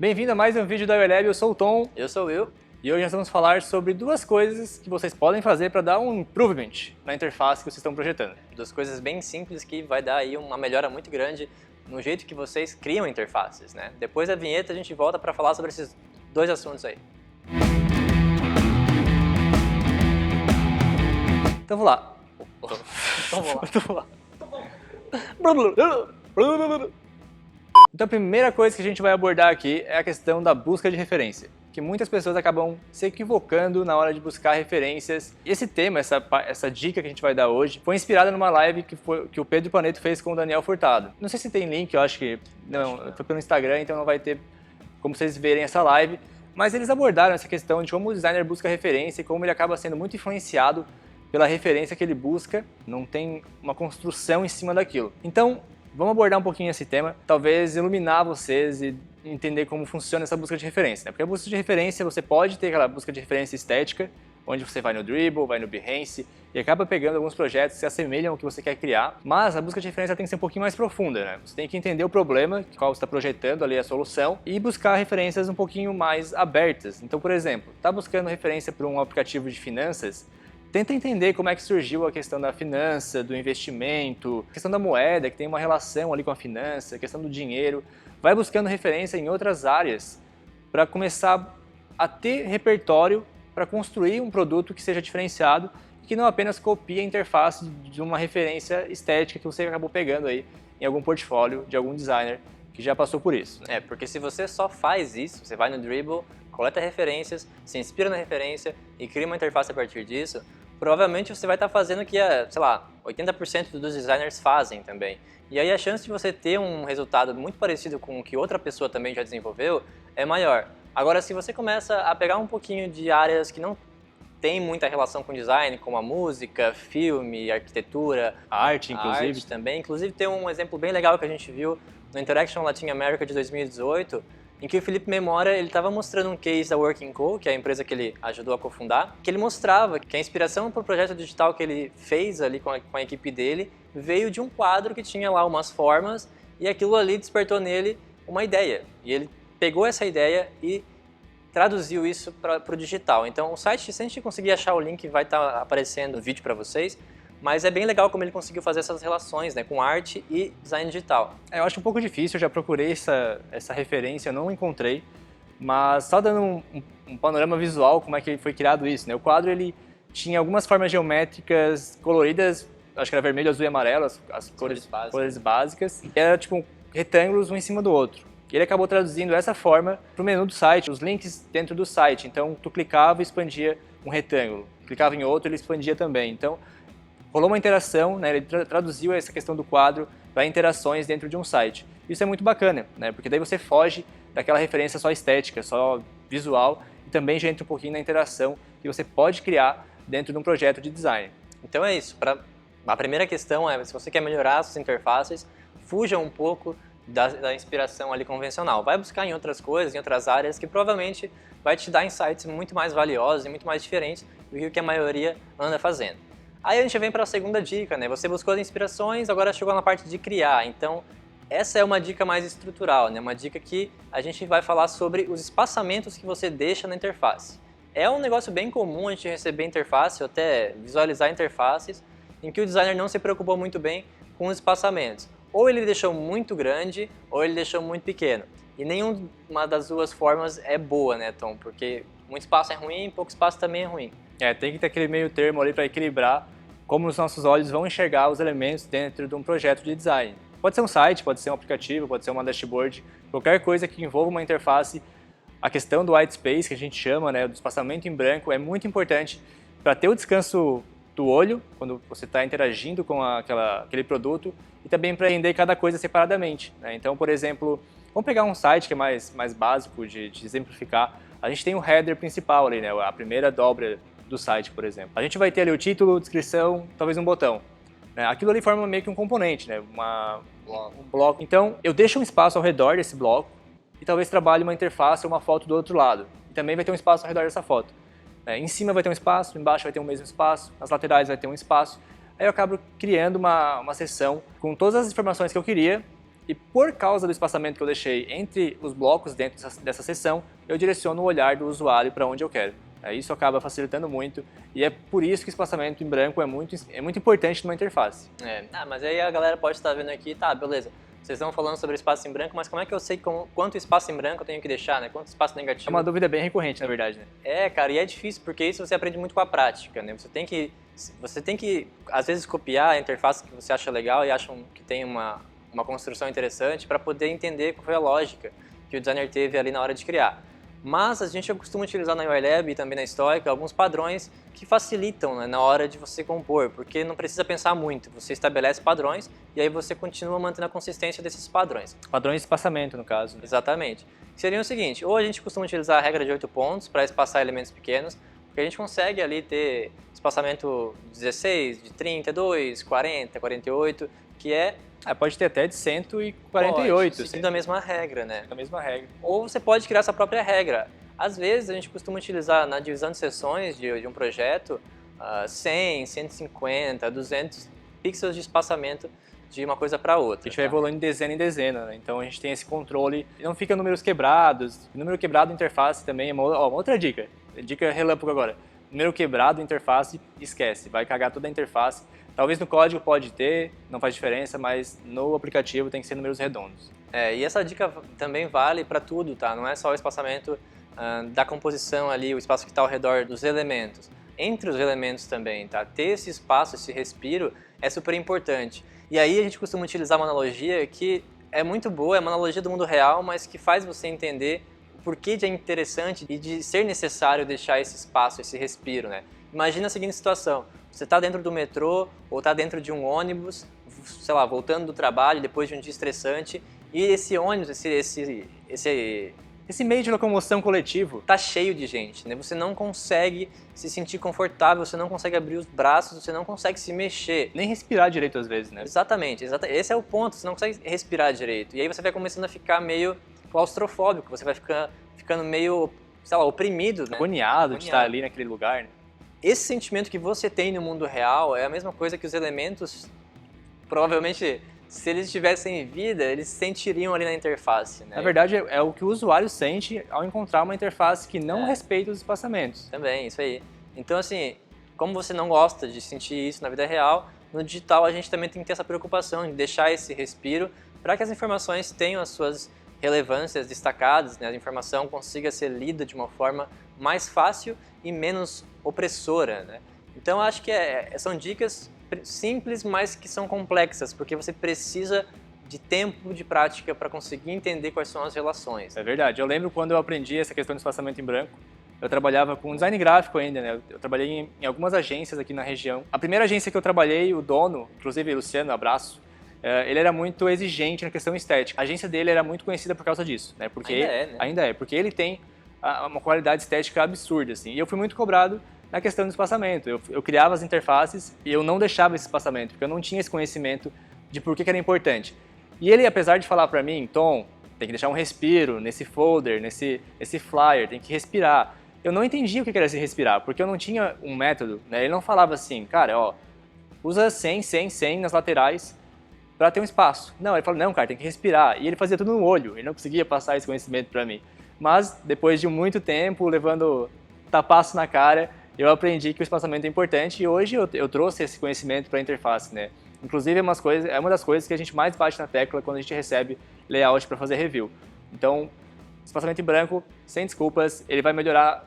Bem-vindo a mais um vídeo da UELab, eu sou o Tom. Eu sou o Will. E hoje nós vamos falar sobre duas coisas que vocês podem fazer para dar um improvement na interface que vocês estão projetando. Duas coisas bem simples que vai dar aí uma melhora muito grande no jeito que vocês criam interfaces, né? Depois da vinheta a gente volta para falar sobre esses dois assuntos aí. Então vamos lá. Então a primeira coisa que a gente vai abordar aqui é a questão da busca de referência, que muitas pessoas acabam se equivocando na hora de buscar referências. Esse tema, essa dica que a gente vai dar hoje, foi inspirada numa live que o Pedro Paneto fez com o Daniel Furtado. Não sei se tem link, eu acho que não, foi pelo Instagram, então não vai ter como vocês verem essa live, mas eles abordaram essa questão de como o designer busca referência e como ele acaba sendo muito influenciado pela referência que ele busca, não tem uma construção em cima daquilo. Então, vamos abordar um pouquinho esse tema, talvez iluminar vocês e entender como funciona essa busca de referência, né? Porque a busca de referência, você pode ter aquela busca de referência estética, onde você vai no Dribbble, vai no Behance e acaba pegando alguns projetos que se assemelham ao que você quer criar, mas a busca de referência tem que ser um pouquinho mais profunda, né? Você tem que entender o problema, qual você está projetando ali a solução, e buscar referências um pouquinho mais abertas. Então, por exemplo, está buscando referência para um aplicativo de finanças, tenta entender como é que surgiu a questão da finança, do investimento, a questão da moeda, que tem uma relação ali com a finança, a questão do dinheiro. Vai buscando referência em outras áreas para começar a ter repertório para construir um produto que seja diferenciado e que não apenas copie a interface de uma referência estética que você acabou pegando aí em algum portfólio de algum designer que já passou por isso, né? Porque se você só faz isso, você vai no Dribbble, coleta referências, se inspira na referência e cria uma interface a partir disso, provavelmente você vai estar fazendo o que, sei lá, 80% dos designers fazem também. E aí a chance de você ter um resultado muito parecido com o que outra pessoa também já desenvolveu é maior. Agora, se você começa a pegar um pouquinho de áreas que não tem muita relação com design, como a música, filme, arquitetura, a arte, inclusive. A arte também. Inclusive tem um exemplo bem legal que a gente viu no Interaction Latin America de 2018, em que o Felipe Memora estava mostrando um case da Working Co, que é a empresa que ele ajudou a cofundar, que ele mostrava que a inspiração para o projeto digital que ele fez ali com a equipe dele veio de um quadro que tinha lá umas formas e aquilo ali despertou nele uma ideia. E ele pegou essa ideia e traduziu isso para o digital. Então o site, se a gente conseguir achar o link, vai estar aparecendo no vídeo para vocês. Mas é bem legal como ele conseguiu fazer essas relações, né, com arte e design digital. Eu acho um pouco difícil, eu já procurei essa referência, não encontrei, mas só dando um panorama visual como é que foi criado isso, né? O quadro ele tinha algumas formas geométricas coloridas, acho que era vermelho, azul e amarelo, as cores básicas, e era tipo retângulos um em cima do outro. E ele acabou traduzindo essa forma para o menu do site, os links dentro do site. Então tu clicava e expandia um retângulo, clicava em outro ele expandia também. Então rolou uma interação, né? Ele traduziu essa questão do quadro para interações dentro de um site. Isso é muito bacana, né? Porque daí você foge daquela referência só estética, só visual, e também já entra um pouquinho na interação que você pode criar dentro de um projeto de design. Então é isso. A primeira questão é, se você quer melhorar suas interfaces, fuja um pouco da inspiração ali convencional. Vai buscar em outras coisas, em outras áreas, que provavelmente vai te dar insights muito mais valiosos e muito mais diferentes do que o que a maioria anda fazendo. Aí a gente vem para a segunda dica, né? Você buscou as inspirações, agora chegou na parte de criar. Então, essa é uma dica mais estrutural, né? Uma dica que a gente vai falar sobre os espaçamentos que você deixa na interface. É um negócio bem comum a gente receber interface, ou até visualizar interfaces, em que o designer não se preocupou muito bem com os espaçamentos. Ou ele deixou muito grande, ou ele deixou muito pequeno. E nenhuma das duas formas é boa, né, Tom? Porque muito espaço é ruim, pouco espaço também é ruim. Tem que ter aquele meio termo ali para equilibrar como os nossos olhos vão enxergar os elementos dentro de um projeto de design. Pode ser um site, pode ser um aplicativo, pode ser uma dashboard, qualquer coisa que envolva uma interface. A questão do white space, que a gente chama, né, do espaçamento em branco, é muito importante para ter o descanso do olho, quando você está interagindo com aquele produto, e também para entender cada coisa separadamente, né? Então, por exemplo, vamos pegar um site que é mais básico de exemplificar. A gente tem o header principal ali, né, a primeira dobra do site, por exemplo. A gente vai ter ali o título, descrição, talvez um botão. Aquilo ali forma meio que um componente, né? Um bloco. Então, eu deixo um espaço ao redor desse bloco e talvez trabalhe uma interface ou uma foto do outro lado. E também vai ter um espaço ao redor dessa foto. Em cima vai ter um espaço, embaixo vai ter o mesmo espaço, nas laterais vai ter um espaço. Aí eu acabo criando uma seção com todas as informações que eu queria E por causa do espaçamento que eu deixei entre os blocos dentro dessa seção, eu direciono o olhar do usuário para onde eu quero. Isso acaba facilitando muito e é por isso que o espaçamento em branco é muito importante numa interface. Mas aí a galera pode estar vendo aqui, tá, beleza, vocês estão falando sobre espaço em branco, mas como é que eu sei quanto espaço em branco eu tenho que deixar, né? Quanto espaço negativo? É uma dúvida bem recorrente, na verdade, né? Cara, e é difícil porque isso você aprende muito com a prática, né? Você tem que às vezes, copiar a interface que você acha legal e acha que tem uma construção interessante para poder entender qual foi a lógica que o designer teve ali na hora de criar. Mas a gente costuma utilizar na UI Lab e também na Stoic alguns padrões que facilitam, né, na hora de você compor, porque não precisa pensar muito, você estabelece padrões e aí você continua mantendo a consistência desses padrões. Padrões de espaçamento, no caso. Né? Exatamente. Seria o seguinte, ou a gente costuma utilizar a regra de 8 pontos para espaçar elementos pequenos, porque a gente consegue ali ter espaçamento 16, de 32, 40, 48, que pode ter até de 148. Seguindo a mesma regra, né? A mesma regra. Ou você pode criar sua própria regra. Às vezes a gente costuma utilizar na divisão de seções de um projeto 100, 150, 200 pixels de espaçamento de uma coisa para outra. A gente vai evoluindo de dezena em dezena, né? Então a gente tem esse controle, não fica números quebrados. Número quebrado interface também é uma outra dica. Dica relâmpago agora. Número quebrado interface, esquece, vai cagar toda a interface. Talvez no código pode ter, não faz diferença, mas no aplicativo tem que ser números redondos. E essa dica também vale para tudo, tá? Não é só o espaçamento da composição ali, o espaço que está ao redor dos elementos. Entre os elementos também, tá? Ter esse espaço, esse respiro é super importante. E aí a gente costuma utilizar uma analogia que é muito boa, é uma analogia do mundo real, mas que faz você entender o porquê de é interessante e de ser necessário deixar esse espaço, esse respiro, né? Imagina a seguinte situação, você está dentro do metrô ou está dentro de um ônibus, sei lá, voltando do trabalho depois de um dia estressante, e esse ônibus, esse meio de locomoção coletivo tá cheio de gente, né? Você não consegue se sentir confortável, você não consegue abrir os braços, você não consegue se mexer. Nem respirar direito às vezes, né? Exatamente. Esse é o ponto, você não consegue respirar direito. E aí você vai começando a ficar meio claustrofóbico, você vai ficando meio, sei lá, oprimido, né? Agoniado de estar ali naquele lugar, né? Esse sentimento que você tem no mundo real é a mesma coisa que os elementos, provavelmente, se eles tivessem vida, eles sentiriam ali na interface, né? Na verdade, é o que o usuário sente ao encontrar uma interface que não respeita os espaçamentos. Também, isso aí. Então, assim, como você não gosta de sentir isso na vida real, no digital a gente também tem que ter essa preocupação de deixar esse respiro para que as informações tenham as suas relevâncias destacadas, né? A informação consiga ser lida de uma forma mais fácil e menos opressora, né? Então, acho que são dicas simples, mas que são complexas, porque você precisa de tempo de prática para conseguir entender quais são as relações. É verdade. Eu lembro quando eu aprendi essa questão de espaçamento em branco, eu trabalhava com design gráfico ainda, né? Eu trabalhei em algumas agências aqui na região. A primeira agência que eu trabalhei, o dono, inclusive Luciano, abraço, ele era muito exigente na questão estética. A agência dele era muito conhecida por causa disso, né? Porque ainda é, porque ele tem uma qualidade estética absurda, assim. E eu fui muito cobrado na questão do espaçamento. Eu criava as interfaces e eu não deixava esse espaçamento, porque eu não tinha esse conhecimento de por que era importante. E ele, apesar de falar para mim, Tom, tem que deixar um respiro nesse folder, nesse flyer, tem que respirar. Eu não entendia o que era esse respirar, porque eu não tinha um método, né? Ele não falava assim, cara, ó, usa 100, 100, 100 nas laterais para ter um espaço. Não, ele falou, não, cara, tem que respirar. E ele fazia tudo no olho, ele não conseguia passar esse conhecimento para mim. Mas, depois de muito tempo, levando tapaço na cara, eu aprendi que o espaçamento é importante e hoje eu trouxe esse conhecimento para a interface, né? Inclusive é uma das coisas que a gente mais bate na tecla quando a gente recebe layout para fazer review. Então, espaçamento em branco, sem desculpas, ele vai melhorar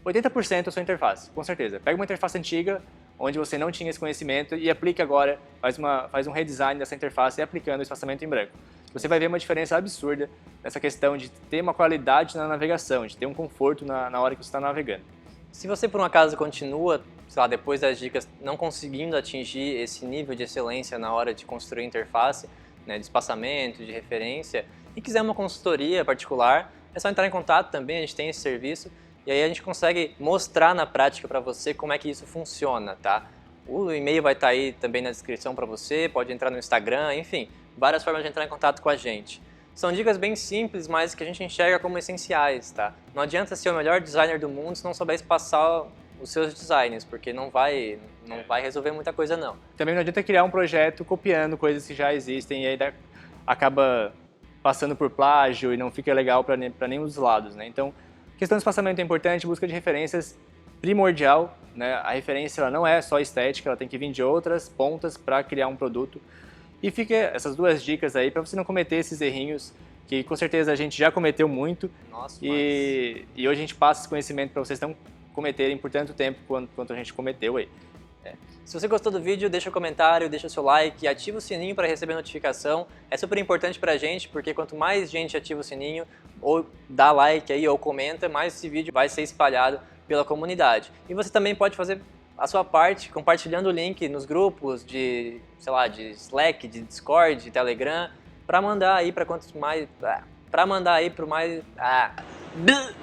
80% a sua interface, com certeza. Pega uma interface antiga, onde você não tinha esse conhecimento e aplica agora, faz um redesign dessa interface aplicando o espaçamento em branco. Você vai ver uma diferença absurda nessa questão de ter uma qualidade na navegação, de ter um conforto na hora que você está navegando. Se você, por um acaso, continua, sei lá, depois das dicas, não conseguindo atingir esse nível de excelência na hora de construir interface, né, de espaçamento, de referência, e quiser uma consultoria particular, é só entrar em contato também, a gente tem esse serviço, e aí a gente consegue mostrar na prática para você como é que isso funciona, tá? O e-mail vai estar aí também na descrição para você, pode entrar no Instagram, enfim, várias formas de entrar em contato com a gente. São dicas bem simples, mas que a gente enxerga como essenciais, tá? Não adianta ser o melhor designer do mundo se não souber espaçar os seus designs, porque não vai resolver muita coisa, não. Também não adianta criar um projeto copiando coisas que já existem e aí acaba passando por plágio e não fica legal para nenhum dos lados, né? Então, questão de espaçamento é importante, busca de referências primordial, né? A referência ela não é só estética, ela tem que vir de outras pontas para criar um produto. E fica essas duas dicas aí para você não cometer esses errinhos que com certeza a gente já cometeu muito. Nossa, e hoje a gente passa esse conhecimento para vocês não cometerem por tanto tempo quanto a gente cometeu aí. Se você gostou do vídeo, deixa um comentário, deixa o seu like, ativa o sininho para receber notificação. É super importante pra gente, porque quanto mais gente ativa o sininho, ou dá like aí, ou comenta, mais esse vídeo vai ser espalhado pela comunidade. E você também pode fazer a sua parte compartilhando o link nos grupos de, sei lá, de Slack, de Discord, de Telegram, para mandar aí para quantos mais... para mandar aí para o mais...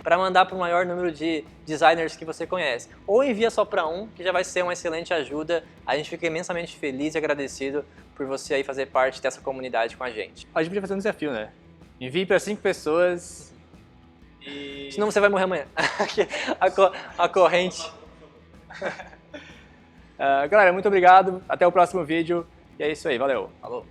para mandar para o maior número de designers que você conhece. Ou envia só para um, que já vai ser uma excelente ajuda. A gente fica imensamente feliz e agradecido por você aí fazer parte dessa comunidade com a gente. A gente podia fazer um desafio, né? Envie para 5 pessoas e... Senão você vai morrer amanhã. A corrente. Galera, muito obrigado. Até o próximo vídeo. E é isso aí. Valeu. Falou.